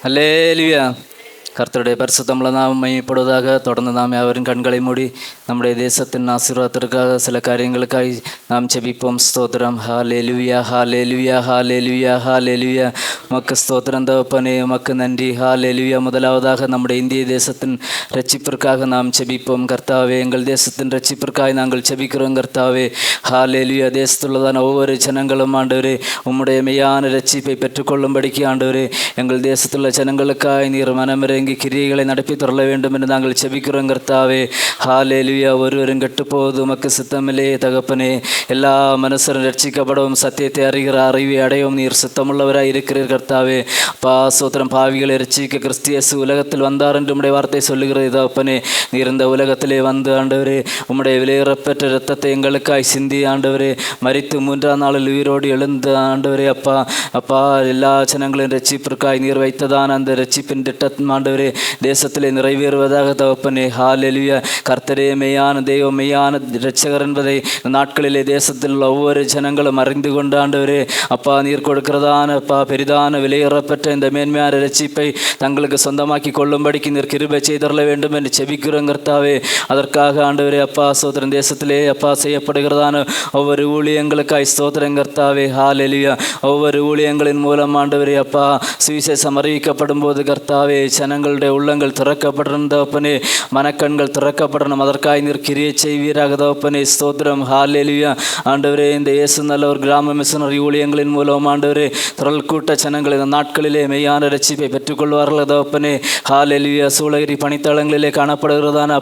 அல்லேலுயா. கர்த்தருடைய பரிசுத்தமுள்ள நாமம் மையப்படுவதாக. தொடர்ந்து நாம் யாவரும் கண்களை மூடி நம்முடைய தேசத்தின் ஆசீர்வாதத்திற்காக சில காரியங்களுக்காய் நாம் செபிப்போம். ஸ்தோத்திரம். ஹல்லேலூயா, ஹல்லேலூயா, ஹல்லேலூயா, ஹல்லேலூயா. உமக்கு ஸ்தோத்திரம் தகப்பனே, உமக்கு நன்றி. ஹல்லேலூயா. முதலாவதாக நம்முடைய இந்திய தேசத்தின் ரட்சிப்பிற்காக நாம் செபிப்போம். கர்த்தாவே, எங்கள் தேசத்தின் ரட்சிப்பிற்காக நாங்கள் செபிக்கிறோம். கர்த்தாவே, ஹல்லேலூயா. தேசத்துள்ளதான ஒவ்வொரு ஜனங்களும் ஆண்டவரே உம்முடைய மெய்யான ரட்சிப்பை பெற்றுக்கொள்ளும்படிக்கு ஆண்டவரே எங்கள் தேசத்துள்ள ஜனங்களுக்காய் நீர் மனமிறங்கி கிரியைகளை நடப்பி தரல வேண்டும் என்று நாங்கள் செபிக்கிறோம். கர்த்தாவே, ஹல்லேலூயா. ஒருவரும் கெட்டுப்போவது உமக்கு சித்தமில்லே தகப்பனே. எல்லா மனுஷரும் ரட்சிக்கப்படவும் சத்தியத்தை அறிகிற அறிவை அடையவும் நீர் சித்தமுள்ளவராய் இருக்கிறீர். கர்த்தாவே, ஸ்தோத்திரம். பாவிகளை ரட்சிக்க கிறிஸ்து இயேசு உலகத்தில் வந்தார் என்று உம்முடைய வார்த்தை சொல்லுகிறது தகப்பனே. நீர் இந்த உலகத்திலே வந்து ஆண்டவரே உம்முடைய விலையேறப்பெற்ற இரத்தத்தை எங்களுக்காய் சிந்தி ஆண்டவரே மரித்து 3ஆம் நாளில் உயிரோடு எழுந்த ஆண்டவரே அப்பா எல்லா ஜனங்களின் ரட்சிப்பிற்காய் நீர் வைத்ததான அந்த ரட்சிப்பின் திட்டம் ஆண்டவரே தேசத்திலே நிறைவேறுவதாக தகப்பனே. ஹல்லேலூயா. கர்த்தரே மெய்யான தெய்வம், மெய்யான இரட்சகர் என்பதை நாட்களிலே தேசத்தில் உள்ள ஒவ்வொரு ஜனங்களும் அறிந்து கொண்டு ஆண்டவரே நீர் கொடுக்கிறதான பெரிதான விலையேறப்பெற்ற இந்த மேன்மையான ரட்சிப்பை தங்களுக்கு சொந்தமாக்கி கொள்ளும்படிக்கு நீர் கிருபை செய்தரல வேண்டும் என்று செபிக்கிறோம். கர்த்தாவே, அதற்காக ஆண்டவரே ஸ்தோத்திரம். தேசத்திலே செய்யப்படுகிறதான ஒவ்வொரு ஊழியங்களுக்காய் ஸ்தோத்திரம். கர்த்தாவே, ஹல்லேலூயா. ஒவ்வொரு ஊழியங்களின் மூலம் ஆண்டவரே சுவிசேஷம் அறிவிக்கப்படும் போது கர்த்தாவே ஜனங்களுடைய உள்ளங்கள் திறக்கப்படணும் தகப்பனே, மனக்கண்கள் திறக்கப்படணும். அதற்காக நீர் கிரியை செய்வீராக தகப்பனே. ஸ்தோத்திரம். ஹல்லேலூயா. ஆண்டவரே, இந்த இயேசு நல்ல ஒரு கிராம மிஷனரி ஊழியங்களின் மூலம் ஆண்டவரே திரள் கூட்ட ஜனங்கள் இந்த நாட்களிலே மெய்யான ரட்சிப்பை பெற்றுக்கொள்வார்கள் தகப்பனே. ஹல்லேலூயா. சூளகிரி பணித்தளங்களிலே காணப்படுகிறதான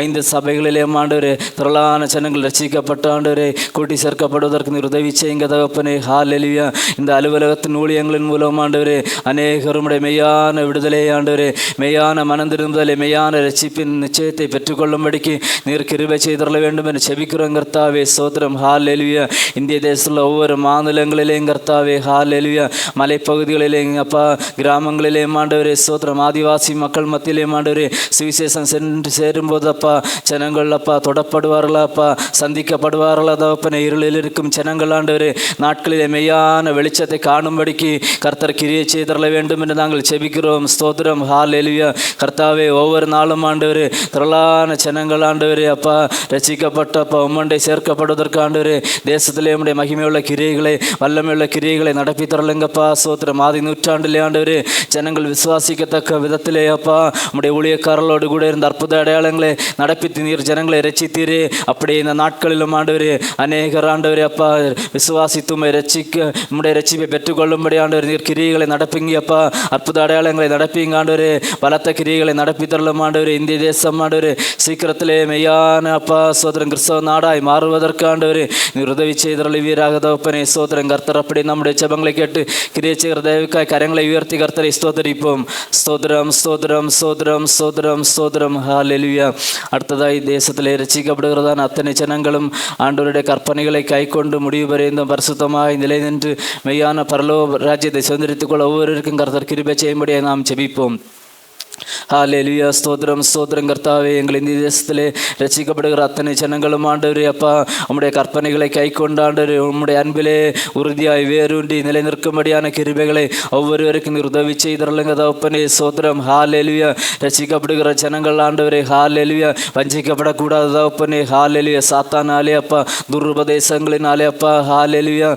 5 சபைகளிலே ஆண்டவரே திரளான ஜனங்கள் ரட்சிக்கப்பட்ட ஆண்டவரே கூட்டி சேர்க்கப்படுவதற்கு நீர் உதவி செய்யுங்க தகப்பனே. ஹல்லேலூயா. இந்த அலுவலகத்தின் ஊழியங்களின் மூலம் ஆண்டவரே அநேகருடைய மெய்யான விடுதலை ஆண்டவரே மெய்யான மனந்திருந்தலை மெய்யான ரட்சிப்பின் நிச்சயத்தை பெற்றுக்கொள்ளும்படிக்கு நீர் கிருபை செய்தரல வேண்டும் என்று செபிக்கிறோம். கர்த்தாவே, ஸ்தோத்திரம். ஹல்லேலூயா. இந்திய தேசத்தில் ஒவ்வொரு மாநிலங்களிலேயும் கர்த்தாவே, ஹல்லேலூயா, மலைப்பகுதிகளிலே கிராமங்களிலே ஆண்டவரே ஸ்தோத்திரம். ஆதிவாசி மக்கள் மத்தியிலே ஆண்டவரே சுவிசேஷம் சென்று சேரும்போது ஜனங்கள் தொடப்படுவார்களா சந்திக்கப்படுவார்களா தகப்பனே. இருளில் இருக்கும் ஜனங்கள் ஆண்டவரே நாட்களிலே மெய்யான வெளிச்சத்தை காணும்படிக்கு கர்த்தர் கிரியை செய்தரல வேண்டும் என்று நாங்கள் செபிக்கிறோம். ஸ்தோத்திரம். ஹல்லேலூயா. கர்த்தாவே, ஒவ்வொரு நாளும் ஆண்டவரே திரளான ஜனங்கள் ஆண்டவரே ரட்சிக்கப்பட்ட உம்மண்டை சேர்க்கப்படுவதற்கு ஆண்டவரே தேசத்திலே உம்முடைய மகிமையுள்ள கிரியைகளை வல்லமையுள்ள கிரியைகளை நடப்பி தரலுங்கப்பா. ஸ்தோத்திரம். ஆதி நூற்றாண்டிலே ஆண்டவரே ஜனங்கள் விசுவாசிக்கத்தக்க விதத்திலே உம்முடைய ஊழியக்காரர்களோடு கூட இருந்த அற்புத அடையாளங்களை நடப்பித்து நீர் ஜனங்களை ரட்சித்தீரே. அப்படியே இந்த நாட்களிலும் ஆண்டவரே அநேகர் ஆண்டவரே விசுவாசித்து உம்மை ரட்சிக்க உம்முடைய ரட்சிப்பை பெற்றுக்கொள்ளும்படி ஆண்டவர் நீர் கிரியைகளை நடப்பிங்க அற்புத அடையாளங்களை நடப்பிங்க ஆண்டவரே. பலத்த கிரியைகளை நடப்பி தரலும் ஆண்டவரே. இந்திய தேசம் ஆண்டவரே சீக்கிரத்திலே மெய்யான சோதரன் கிறிஸ்தவ நாடாய் மாறுவதற்கு ஆண்டவரே நீர் உதவி செய்தரல் வீராக தகப்பனே. சோதரன். கர்த்தர் அப்படி நம்முடைய ஜெபங்களை கேட்டு கிரியை செய்கிற தயவுக்காய் கரங்களை உயர்த்தி கர்த்தரை ஸ்தோத்தரிப்போம். ஸ்தோத்திரம், ஸ்தோத்திரம், ஸ்தோத்திரம், ஸ்தோத்திரம், ஸ்தோத்திரம். ஹல்லேலூயா. அடுத்ததாய் தேசத்திலே ரட்சிக்கப்படுகிறதான அத்தனை ஜனங்களும் ஆண்டவருடைய கற்பனைகளை கை கொண்டு முடிவு பெறும் பரிசுத்தமாய் நிலை நின்று மெய்யான பரலோக ராஜ்யத்தை சுதந்திரித்துக் கொள்ள ஒவ்வொருவருக்கும் கர்த்தர் கிருபை செய்யும்படியாக நாம் ஜெபிப்போம். ஹல்லேலூயா. ஸ்தோத்திரம், ஸ்தோத்திரம். கர்த்தாவே, எங்கள் இந்திய தேசத்திலே ரட்சிக்கப்படுகிற அத்தனை ஜனங்களும் ஆண்டவரே உம்முடைய கற்பனைகளை கை கொண்டாண்டவரே உம்முடைய அன்பிலே உறுதியாய் வேரூன்றி நிலை நிற்கும்படியான கிருபைகளை ஒவ்வொருவருக்கும் நீர் உதவி செய்தரலுங்க தகப்பனே. ஸ்தோத்திரம். ஹல்லேலூயா. ரட்சிக்கப்படுகிற ஜனங்கள் ஆண்டவரே ஹல்லேலூயா வஞ்சிக்கப்படக்கூடாது தகப்பனே. ஹல்லேலூயா. சாத்தானாலே துருபதேசங்களினாலே ஹல்லேலூயா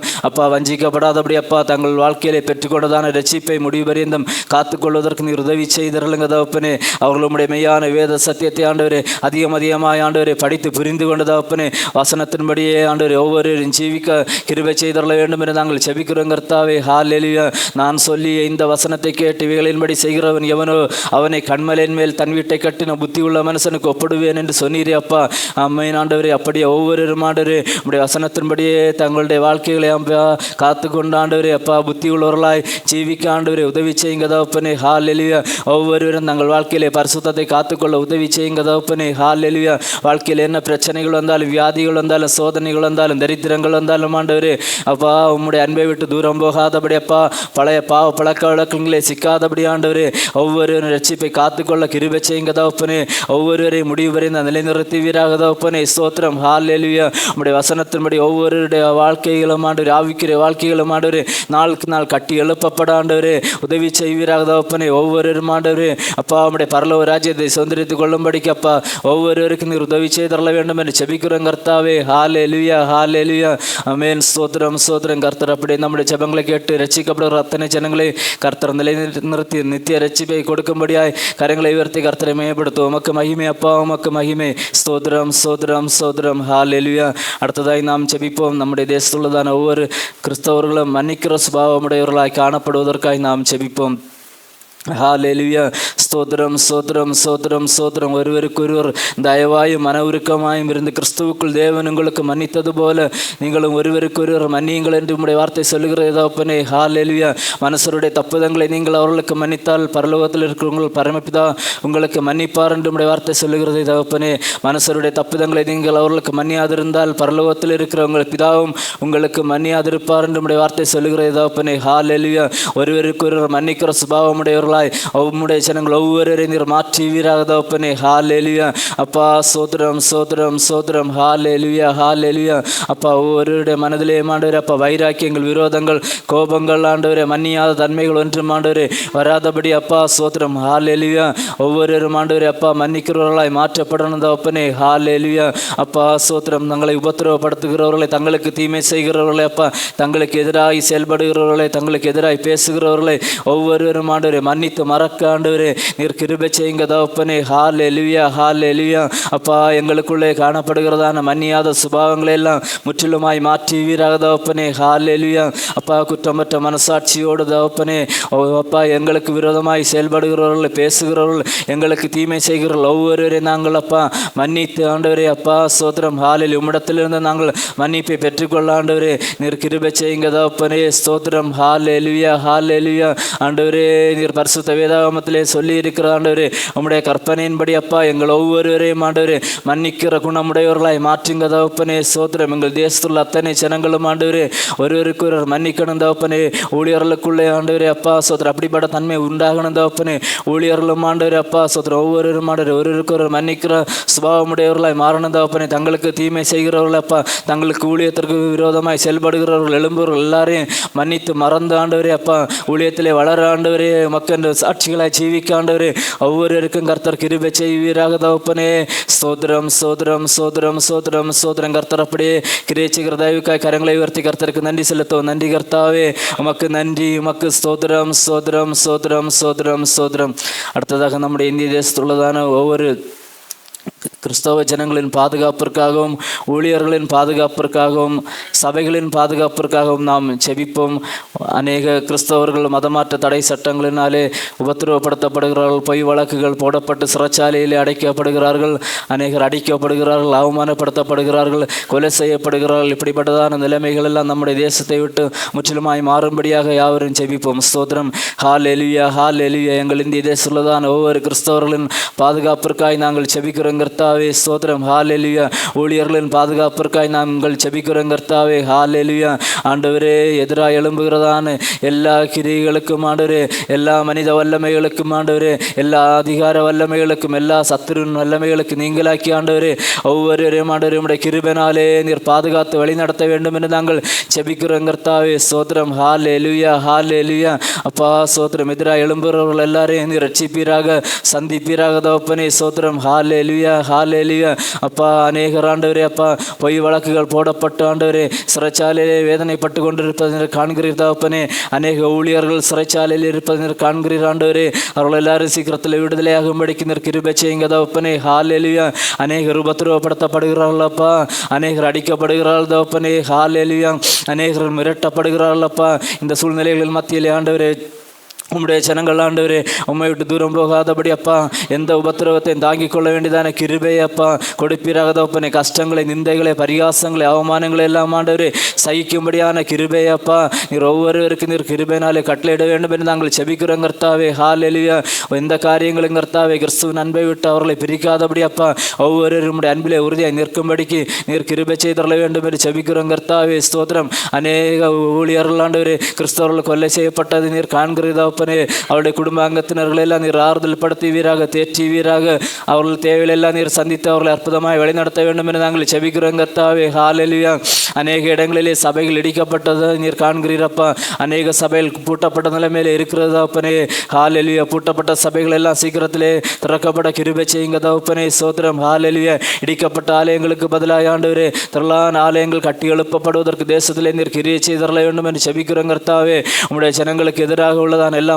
வஞ்சிக்கப்படாதபடி தங்கள் வாழ்க்கையிலே பெற்றுக்கொண்டதான ரட்சிப்பை முடிவு பரியந்தம் காத்துக்கொள்வதற்கு நீர் உதவி செய்தரலுங்க தகப்பனே. அவர்களுடைய மெய்யான வேத சத்தியத்தை ஆண்டவரே அதிகமாய் ஆண்டவரை படித்து புரிந்து கொண்ட தகப்பனே வசனத்தின்படியே ஆண்டவரே ஒவ்வொருவரும் ஜீவிக்க கிருபை செய்தரல வேண்டும் என்று நாங்கள் செபிக்கிறோம். கர்த்தாவே, ஹல்லேலூயா. நான் சொல்லி இந்த வசனத்தை கேட்டு இவைகளின்படி செய்கிறவன் எவனோ அவனை கண்மலையின் மேல் தன் வீட்டை கட்டின புத்தி உள்ள மனுஷனுக்கு ஒப்பிடுவேன் என்று சொன்னீரே அம்மையின் ஆண்டவரே. அப்படியே ஒவ்வொருவரும் ஆண்டவரே உடைய வசனத்தின்படியே தங்களுடைய வாழ்க்கைகளை காத்து கொண்டு ஆண்டவரே புத்தி உள்ளவர்களாய் ஜீவிக்க ஆண்டவரே உதவி செய்யுங்க தகப்பனே. ஹல்லேலூயா. ஒவ்வொருவரும் மீண்டும் தங்கள் வாழ்க்கையிலே பரிசுத்தத்தை காத்துக்கொள்ள உதவி செய்யுங்க தகப்பனே. ஹல்லேலூயா. வாழ்க்கையில் என்ன பிரச்சனைகள் வந்தாலும், வியாதிகள் வந்தாலும், சோதனைகள் வந்தாலும், தரித்திரங்கள் வந்தாலும் ஆண்டவரே அப்பா உம்முடைய அன்பை விட்டு தூரம் போகாதபடி அப்பா பழைய பாவ பழக்க வழக்கங்களே சிக்காதபடி ஆண்டவரே ஒவ்வொருவரும் ரட்சிப்பை காத்துக்கொள்ள கிருபை செய்யுங்க தகப்பனே. ஒவ்வொருவரையும் முடிவு வரை நிலைநிறுத்துவீராக தகப்பனே. ஸ்தோத்திரம். ஹல்லேலூயா. உம்முடைய வசனத்தின்படி ஒவ்வொருடைய வாழ்க்கைகளும் ஆண்டவரே ஆவிக்குரிய வாழ்க்கைகளும் ஆண்டவரே நாளுக்கு நாள் கட்டி எழுப்பப்பட ஆண்டவரே உதவி செய்வீராக தகப்பனே. ஒவ்வொருவரும் ஆண்டவரே அப்பா உம்முடைய பரலோக ராஜ்யத்தை சுதந்திரித்துக் கொள்ளும்படிக்கு அப்பா ஒவ்வொருவருக்கும் நீர் உதவி செய்தரல வேண்டும் என்று செபிக்கிறோம் கர்த்தாவே. ஹல்லேலூயா. ஹல்லேலூயா. ஆமென். ஸ்தோத்திரம். ஸ்தோத்திரம் கர்த்தர். அப்படியே நம்முடைய ஜெபங்களை கேட்டு ரட்சிக்கப்படுகிற அத்தனை ஜனங்களை கர்த்தர் நிலைநிறுத்தி நித்திய ரட்சிப்பை கொடுக்கும்படியாய் கரங்களை உயர்த்தி கர்த்தரை மேம்படுத்தும். உமக்கு மகிமை அப்பா, உமக்கு மகிமை. ஸ்தோத்திரம். ஸ்தோத்திரம். ஸ்தோத்திரம். ஹல்லேலூயா. அடுத்ததாய் நாம் ஜெபிப்போம். நம்முடைய தேசத்துள்ளதான ஒவ்வொரு கிறிஸ்தவர்களும் மன்னிக்கிற சுபாவமுடையவர்களாய் காணப்படுவதற்காய் நாம் ஜெபிப்போம். ஹல்லேலூயா. ஸ்தோத்திரம். ஸ்தோத்திரம். ஸ்தோத்திரம். ஸ்தோத்திரம். ஒருவருக்கொருவர் தயவாயும் மன உருக்கமாயும் இருந்து கிறிஸ்துவுக்குள் தேவன் உங்களுக்கு மன்னித்தது போல நீங்களும் ஒருவருக்கொருவர் மன்னியுங்கள் என்று உம்முடைய வார்த்தை சொல்லுகிறது தகப்பனே. ஹல்லேலூயா. மனுஷருடைய தப்புதங்களை நீங்கள் அவர்களுக்கு மன்னித்தால் பரலோகத்தில் இருக்கிறவங்க பரமபிதா உங்களுக்கு மன்னிப்பார் என்று உம்முடைய வார்த்தை சொல்லுகிறது தகப்பனே. மனுஷருடைய தப்புதங்களை நீங்கள் அவர்களுக்கு மன்னியாதிருந்தால் பரலோகத்தில் இருக்கிறவங்க பிதாவும் உங்களுக்கு மன்னியாதிருப்பார் என்று உம்முடைய வார்த்தை சொல்லுகிறது தகப்பனே. ஹல்லேலூயா. ஒருவருக்கொருவர் மன்னிக்கிற சுபாவமுடையவர்கள் உம்முடைய ஜனங்கள் ஒவ்வொருவரை நீர் மாற்றுவீராக தகப்பனே. ஹல்லேலூயா. அப்பா ஸ்தோத்திரம். ஸ்தோத்திரம். ஸ்தோத்திரம். ஹல்லேலூயா. ஹல்லேலூயா. அப்பா ஒவ்வொருவருடைய மனதிலே ஆண்டவரே அப்பா வைராக்கியங்கள், விரோதங்கள், கோபங்கள் ஆண்டவரே மன்னியாத தன்மைகள் ஒன்றும் ஆண்டவரே வராதபடி அப்பா ஸ்தோத்திரம். ஹல்லேலூயா. ஒவ்வொருவரும் ஆண்டவரே அப்பா மன்னிக்கிறவர்களாய் மாற்றப்படணும் தகப்பனே. ஹல்லேலூயா. அப்பா ஸ்தோத்திரம். தங்களை உபத்திரவப்படுத்துகிறவர்களை, தங்களுக்கு தீமை செய்கிறவர்களை அப்பா தங்களுக்கு எதிராக செயல்படுகிறவர்களை, தங்களுக்கு எதிராக பேசுகிறவர்களை ஒவ்வொருவரும் ஆண்டவரே மன்னித்து மறக்க ஆண்டவரே நீர் கிருபை செய்யுங்க தகப்பனே. ஹல்லேலூயா. ஹல்லேலூயா. அப்பா எங்களுக்குள்ளே காணப்படுகிறதான மன்னியாத சுபாவங்களை எல்லாம் முற்றிலுமாய் மாற்றுவீராக தகப்பனே. ஹல்லேலூயா. அப்பா குற்றமற்ற மனசாட்சியோடு தகப்பனே அப்பா எங்களுக்கு விரோதமாய் செயல்படுகிறவர்கள், பேசுகிறவர்கள், எங்களுக்கு தீமை செய்கிறவர்கள் ஒவ்வொருவரையும் நாங்கள் அப்பா மன்னித்து ஆண்டவரே அப்பா ஸ்தோத்திரம். ஹல்லேலூயா. உம்மிடத்திலிருந்து நாங்கள் மன்னிப்பை பெற்றுக்கொள்ள ஆண்டவரே நீர் கிருபை செய்யுங்க தகப்பனே. ஸ்தோத்திரம். ஹல்லேலூயா. ஹல்லேலூயா. ஆண்டவரே நீர் பரிசுத்த வேதாகமத்திலே சொல்லி இருக்கிற ஆண்டவரே உம்முடைய கற்பனையின்படி அப்பா எங்கள் ஒவ்வொருவரையும் ஆண்டவரே மன்னிக்கிற குணமுடையவர்களாய் மாற்றுங்க தகப்பனே. ஸ்தோத்திரம். எங்கள் தேசத்துள்ள அத்தனை ஜனங்களும் ஆண்டவரே ஒருவருக்கு ஒருவர் மன்னிக்கணும் தகப்பனே. ஊழியர்களுக்குள்ளே ஆண்டவரே அப்பா ஸ்தோத்திரம் அப்படிப்பட்ட தன்மை உண்டாகணும் தகப்பனே. ஊழியர்களும் ஆண்டவரே அப்பா ஸ்தோத்திரம் ஒவ்வொருவரும் ஆண்டவரே ஒருவருக்கு ஒருவர் மன்னிக்கிற சுபாவமுடையவர்களாய் மாறணும் தகப்பனே. தங்களுக்கு தீமை செய்கிறவர்கள் அப்பா தங்களுக்கு ஊழியத்திற்கு விரோதமாய் செயல்படுகிறவர்கள் எழும்புகிறவர்கள் எல்லாரையும் மன்னித்து மறந்து ஆண்டவரே அப்பா ஊழியத்திலே வளர ஆண்டவரே மக்கள் சாட்சிகளாய் ஜீவிக்க ஆண்டவரே ஒவ்வொருவருக்கும் கர்த்தர் கிருபை செய்வீராக தகப்பனே. ஸ்தோத்திரம். ஸ்தோத்திரம். ஸ்தோத்திரம். ஸ்தோத்திரம். ஸ்தோத்திரம். கர்த்தர் அப்படியே கிரியை செய்கிற தயவுக்காய் கரங்களை உயர்த்தி கர்த்தருக்கு நன்றி செலுத்துவோம். நன்றி கர்த்தாவே, உமக்கு நன்றி, உமக்கு ஸ்தோத்திரம். ஸ்தோத்திரம். ஸ்தோத்திரம். ஸ்தோத்திரம். ஸ்தோத்திரம். அடுத்ததாக நம்முடைய இந்திய தேசத்துள்ளதான ஒவ்வொரு கிறிஸ்தவ ஜனங்களின் பாதுகாப்பிற்காகவும், ஊழியர்களின் பாதுகாப்பிற்காகவும், சபைகளின் பாதுகாப்பிற்காகவும் நாம் செபிப்போம். அநேக கிறிஸ்தவர்கள் மதமாற்ற தடை சட்டங்களினாலே உபத்திரவப்படுத்தப்படுகிறார்கள். பொய் வழக்குகள் போடப்பட்டு சிறைச்சாலையிலே அடைக்கப்படுகிறார்கள். அநேகர் அடிக்கப்படுகிறார்கள், அவமானப்படுத்தப்படுகிறார்கள், கொலை செய்யப்படுகிறார்கள். இப்படிப்பட்டதான நிலைமைகள் எல்லாம் நம்முடைய தேசத்தை விட்டு முற்றிலுமாய் மாறும்படியாக யாவரும் செபிப்போம். ஸ்தோத்திரம். ஹல்லேலூயா. ஹல்லேலூயா. எங்கள் இந்திய தேசத்துள்ளதான ஒவ்வொரு கிறிஸ்தவர்களின் பாதுகாப்பிற்காய் நாங்கள் செபிக்கிறோம் கர்த்தாவே. ஸ்தோத்திரம். ஹல்லேலூயா. ஊழியர்களின் பாதுகாப்பிற்காய் நாங்கள் செபிக்கிறோம் கர்த்தாவே. ஹல்லேலூயா. ஆண்டவரே எதிராக எழும்புகிறதான எல்லா கிரியைகளுக்கும் ஆண்டவரே, எல்லா மனித வல்லமைகளுக்கும் ஆண்டவரே, எல்லா அதிகார வல்லமைகளுக்கும், எல்லா சத்துருவின் வல்லமைகளுக்கு நீங்களாக்கி ஆண்டவரே ஒவ்வொருவரையும் ஆண்டவரே உம்முடைய கிருபையினாலே நீர் பாதுகாத்து வழி நடத்த வேண்டும் என்று நாங்கள் செபிக்கிறோம் கர்த்தாவே. ஸ்தோத்திரம். ஹல்லேலூயா. ஹல்லேலூயா. அப்பா ஸ்தோத்திரம். எதிராக எழும்புகிறவர்கள் எல்லாரையும் நீர் ரட்சிப்பீராக, சந்திப்பீராக தகப்பனே. ஸ்தோத்திரம். ஹல்லேலூயா. ஹல்லேலூயா. அப்பா அநேகர் ஆண்டவரே அப்பா பொய் வழக்குகள் போடப்பட்டு ஆண்டவரே சிறைச்சாலையிலே வேதனைப்பட்டு கொண்டிருப்பதை காண்கிறீர் தகப்பனே. அநேக ஊழியர்கள் சிறைச்சாலையில் இருப்பதை காண்கிறீர் ஆண்டவரே. அவர்கள் எல்லாரும் சீக்கிரத்தில் விடுதலையாகும்படிக்கு நீர் கிருபை செய்யுங்க தகப்பனே. ஹல்லேலூயா. அநேகர் உபத்திரவப்படுத்தப்படுகிறார்கள் அப்பா, அநேகர் அடிக்கப்படுகிறார்கள் தகப்பனே. ஹல்லேலூயா. அநேகர் மிரட்டப்படுகிறார்கள் அப்பா. இந்த சூழ்நிலைகளின் மத்தியிலே ஆண்டவரே உம்முடைய ஜனங்கள் ஆண்டவரே உம்மை விட்டு தூரம் போகாதபடி அப்பா எந்த உபத்திரவத்தையும் தாங்கிக் கொள்ள வேண்டியதான கிருபை அப்பா கொடுப்பீராக தகப்பனே. கஷ்டங்களை, நிந்தைகளை, பரிகாசங்களை, அவமானங்களை எல்லாம் ஆண்டவரே சகிக்கும்படியான கிருபை அப்பா நீர் ஒவ்வொருவருக்கு நீர் கிருபைனாலே கட்டளையிட வேண்டும் என்று நாங்கள் செபிக்கிறோம் கர்த்தாவே. ஹல்லேலூயா. எந்த காரியங்களும் கர்த்தாவே கிறிஸ்துவின் அன்பை விட்டு அவர்களை பிரிக்காதபடி அப்பா ஒவ்வொருவரும் உம்முடைய அன்பிலே உறுதியாய் நிற்கும்படிக்கு நீர் கிருபை செய்தரல வேண்டும் என்று செபிக்கிறோம் கர்த்தாவே. ஸ்தோத்திரம். அநேக ஊழியர்கள் ஆண்டவரே கிறிஸ்தவர்கள் கொலை செய்யப்பட்டது நீர் காண்கிறதா அவருடைய குடும்ப அங்கத்தினர்களெல்லாம் நீர் ஆறுதல் படுத்துவீராக, தேற்றுவீராக. அவர்கள் தேவையிலெல்லாம் நீர் சந்தித்து அவர்களை அற்புதமாய் வழிநடத்த வேண்டும் என்று நாங்கள் செபிக்கிறோம் கர்த்தாவே. ஹல்லேலூயா. அநேக இடங்களிலே சபைகள் இடிக்கப்பட்டதை நீர் காண்கிறீரப்பா. அநேக சபைகள் பூட்டப்பட்ட நிலைமையில் இருக்கிறது தகப்பனே. ஹல்லேலூயா. பூட்டப்பட்ட சபைகள் எல்லாம் சீக்கிரத்திலே திறக்கப்பட கிருபை செய்யுங்க தகப்பனே. சோத்திரம். ஹல்லேலூயா. இடிக்கப்பட்ட ஆலயங்களுக்கு பதிலாக ஆண்டவரே திரளான ஆலயங்கள் கட்டி எழுப்பப்படுவதற்கு தேசத்திலே நீர் கிரியை செய்தரல வேண்டும் என்று செபிக்கிறோம் கர்த்தாவே. உம்முடைய ஜனங்களுக்கு எதிராக உள்ளதான எல்லா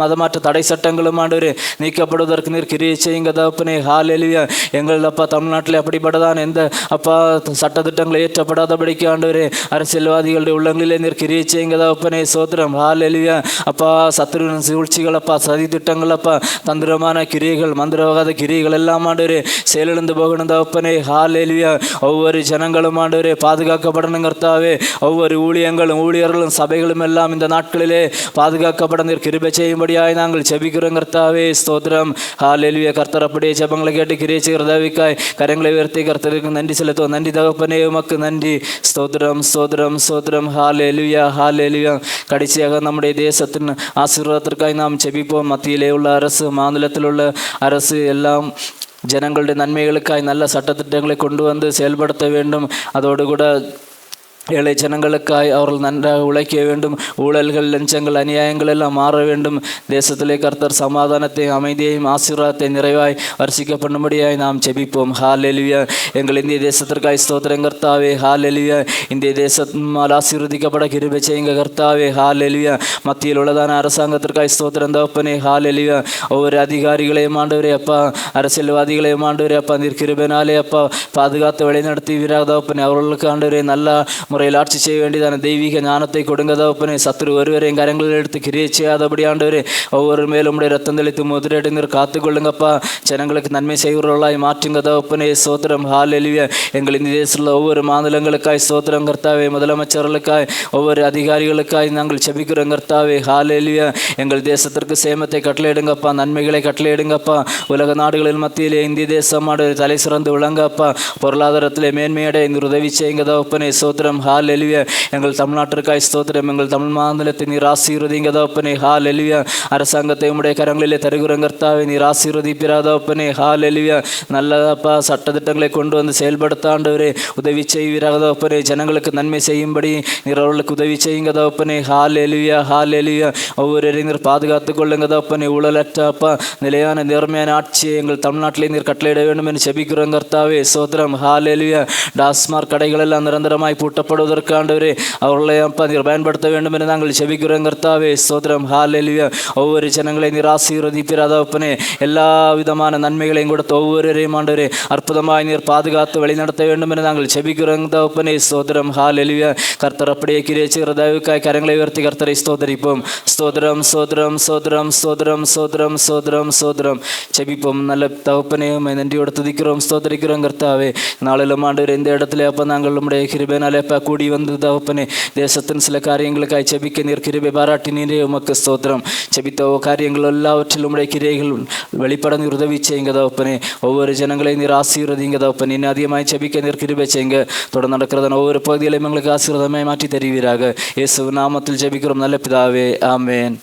மதமாற்ற தடை சட்டங்களும் ஆண்டவரே நீக்கப்படுவதற்கு நீர் கிரியை செய்யுங்க தகப்பனே. ஹல்லேலூயா. எங்கள் அப்பா தமிழ்நாட்டில் அப்படிப்பட்டதான் எந்த அப்பா சட்டத்திட்டங்களை ஏற்றப்படாதபடிக்கு ஆண்டவரே அரசியல்வாதிகளுடைய உள்ளங்களிலே நீர் கிரியை செய்யுங்க தகப்பனே. சோத்திரம். ஹல்லேலூயா. அப்பா சத்துருவின் சூழ்ச்சிகள் அப்பா சதி திட்டங்கள் அப்பா தந்திரமான கிரியைகள், மந்திரவாத கிரியைகள் எல்லாம் ஆண்டவரே செயலிழந்து போகணும் தகப்பனே. ஹல்லேலூயா. ஒவ்வொரு ஜனங்களும் ஆண்டவரே பாதுகாக்கப்படணும் கர்த்தாவே. ஒவ்வொரு ஊழியர்களும் சபைகளும் எல்லாம் இந்த நாட்களிலே பாதுகாக்கப்பட நீர் கிருபை செய்யும்படியாய் நாங்கள் செபிக்கிறோம் கர்த்தாவே. ஸ்தோத்திரம். ஹல்லேலூயா. கர்த்தர் அப்படியே ஜெபங்களை கேட்டு கிரியை செய்கிறதாவிக்காய் கரங்களை உயர்த்தி கர்த்தருக்கு நன்றி செலுத்துவோம். நன்றி தகப்பனே, உமக்கு நன்றி. ஸ்தோத்திரம், ஸ்தோத்திரம், ஸ்தோத்திரம். ஹல்லேலூயா, ஹல்லேலூயா. கடைசியாக நம்முடைய தேசத்தின் ஆசீர்வாதத்திற்காய் நாம் செபிப்போம். மத்தியிலே உள்ள அரசு, மாநிலத்தில் உள்ள அரசு எல்லாம் ஜனங்களுடைய நன்மைகளுக்காய் நல்ல சட்டத்திட்டங்களை கொண்டு வந்து செயல்படுத்த வேண்டும். அதோடு கூட ஏழை ஜனங்களுக்காய் அவர்கள் நன்றாக உழைக்க வேண்டும். ஊழல்கள், லஞ்சங்கள், அநியாயங்கள் எல்லாம் மாற வேண்டும். தேசத்திலே கர்த்தர் சமாதானத்தையும் அமைதியையும் ஆசீர்வாதத்தை நிறைவாய் வர்ஷிக்க பண்ணும்படியாய் நாம் ஜெபிப்போம். ஹல்லேலூயா. எங்கள் இந்திய தேசத்திற்காய் ஸ்தோத்திரம் கர்த்தாவே. ஹல்லேலூயா. இந்திய தேசத்தால் ஆசீர்வதிக்கப்பட கிருபை செய்யுங்க கர்த்தாவே. ஹல்லேலூயா. மத்தியில் உள்ளதான அரசாங்கத்திற்காய் ஸ்தோத்திரம் தகப்பனே. ஹல்லேலூயா. ஒவ்வொரு அதிகாரிகளையும் ஆண்டவரே அப்பா, அரசியல்வாதிகளையும் ஆண்டவரே அப்பா நீர் கிருபையினாலே அப்பா பாதுகாத்து வழிநடத்துவீராக தகப்பனே. அவர்களுக்கு ஆண்டவரே நல்ல முறையில் ஆட்சி செய்ய வேண்டியதான தெய்வீக ஞானத்தை கொடுங்க தகப்பனே. சத்துரு ஒருவரை எங்கள் கரங்களில் எடுத்து கிரியை செய்யாதபடி ஆண்டவரே ஒவ்வொரு மேலும் உடைய ரத்தம் தெளித்து முதலீடுங்கிற காத்துக்கொள்ளுங்கப்பா. ஜனங்களுக்கு நன்மை செய்கிறவர்களாய் மாற்றுங்க தகப்பனே. சோத்திரம். ஹல்லேலூயா. எங்கள் இந்த தேசத்தில் ஒவ்வொரு மாநிலங்களுக்காய் சோத்திரம் கர்த்தாவே. முதலமைச்சர்களுக்காய், ஒவ்வொரு அதிகாரிகளுக்காய் நாங்கள் செபிக்கிறோம் கர்த்தாவே. ஹல்லேலூயா. எங்கள் தேசத்திற்கு சேமத்தை கட்டளையிடுங்கப்பா, நன்மைகளை கட்டளையிடுங்கப்பா. உலக நாடுகளின் மத்தியிலே இந்திய தேசம் தலை சிறந்து விளங்கப்பா. பொருளாதாரத்திலே மேன்மையடை உதவி செய்யுங்க தகப்பனே. சோத்திரம். ஹல்லேலூயா. எங்கள் தமிழ்நாட்டிற்காய் ஸ்தோத்திரம். எங்கள் தமிழ் மாநிலத்தை நீர் ஆசீர்வதிங்க தகப்பனே. ஹல்லேலூயா. அரசாங்கத்தை உம்முடைய கரங்களிலே தருகிறோம் கர்த்தாவே. நீர் ஆசீர்வதிப்பிரா தகப்பனே. ஹல்லேலூயா. நல்லதப்பா சட்டத்திட்டங்களை கொண்டு வந்து செயல்படுத்த ஆண்டவரே உதவி செய்வீராக தகப்பனே. ஜனங்களுக்கு நன்மை செய்யும்படி நீர் அவர்களுக்கு உதவி செய்யுங்க தகப்பனே. ஹல்லேலூயா, ஹல்லேலூயா. ஒவ்வொருவரையும் நீர் பாதுகாத்துக் கொள்ளுங்க தகப்பனே. ஊழலற்ற அப்பா நிலையான நேர்மையான ஆட்சியை எங்கள் தமிழ்நாட்டிலே நீர் கட்டளையிட வேண்டும் என்று செபிக்கிறோம் கர்த்தாவே. சோத்திரம். ஹல்லேலூயா. டாஸ்மார்க் கடைகள் எல்லாம் நிரந்தரமாய் பூட்டப்படுவதற்கு ஆண்டவரே அவர்களை அப்பா நீர் பயன்படுத்த வேண்டும் என்று நாங்கள் செபிக்கிறோம் கர்த்தாவே. ஸ்தோத்திரம். ஹல்லேலூயா. ஒவ்வொரு ஜனங்களை நீர் ஆசீர்வதிப்பீராக தகப்பனே. எல்லா விதமான நன்மைகளையும் கொடுத்து ஒவ்வொருவரையும் ஆண்டவரே அற்புதமாய் நீர் பாதுகாத்து வழிநடத்த வேண்டும் என்று நாங்கள் செபிக்கிறோம் தகப்பனே. ஸ்தோத்திரம். ஹல்லேலூயா. கர்த்தர் அப்படியே கிரியை செய்கிறதாவுக்காய் கரங்களை உயர்த்தி கர்த்தரை ஸ்தோத்தரிப்போம். ஸ்தோத்திரம், ஸ்தோத்திரம், ஸ்தோத்திரம், ஸ்தோத்திரம், ஸ்தோத்திரம், ஸ்தோத்திரம், ஸ்தோத்திரம். செபிப்போம். நல்ல தகப்பனே, நன்றியோடு துதிக்கிறோம், ஸ்தோத்தரிக்கிறோம் கர்த்தாவே. நாளிலும் ஆண்டவரே இந்த இடத்துல அப்போ நாங்கள் நம்முடைய கிருபையினாலே அப்பா கூடி வந்து தகப்பனே தேசத்தின் சில காரியங்களுக்காய் செபிக்க நீர் கிருபை பாராட்டினீரே, உமக்கு ஸ்தோத்திரம். செபித்த காரியங்கள் எல்லாவற்றிலும் உடைய கிரியைகள் வெளிப்பட நீர் உதவி செய்யுங்க தகப்பனே. ஒவ்வொரு ஜனங்களையும் நீர் ஆசீர்வதிங்க தகப்பனே. இன்னும் அதிகமாக செபிக்க நீர் கிருபை செய்யுங்க. தொடர்ந்து நடக்கிறதான ஒவ்வொரு பகுதிகளையும் எங்களுக்கு ஆசீர்வாதமாய் மாற்றி தருவீராக. இயேசு நாமத்தில் ஜெபிக்கிறோம் நல்ல பிதாவே. ஆமென்.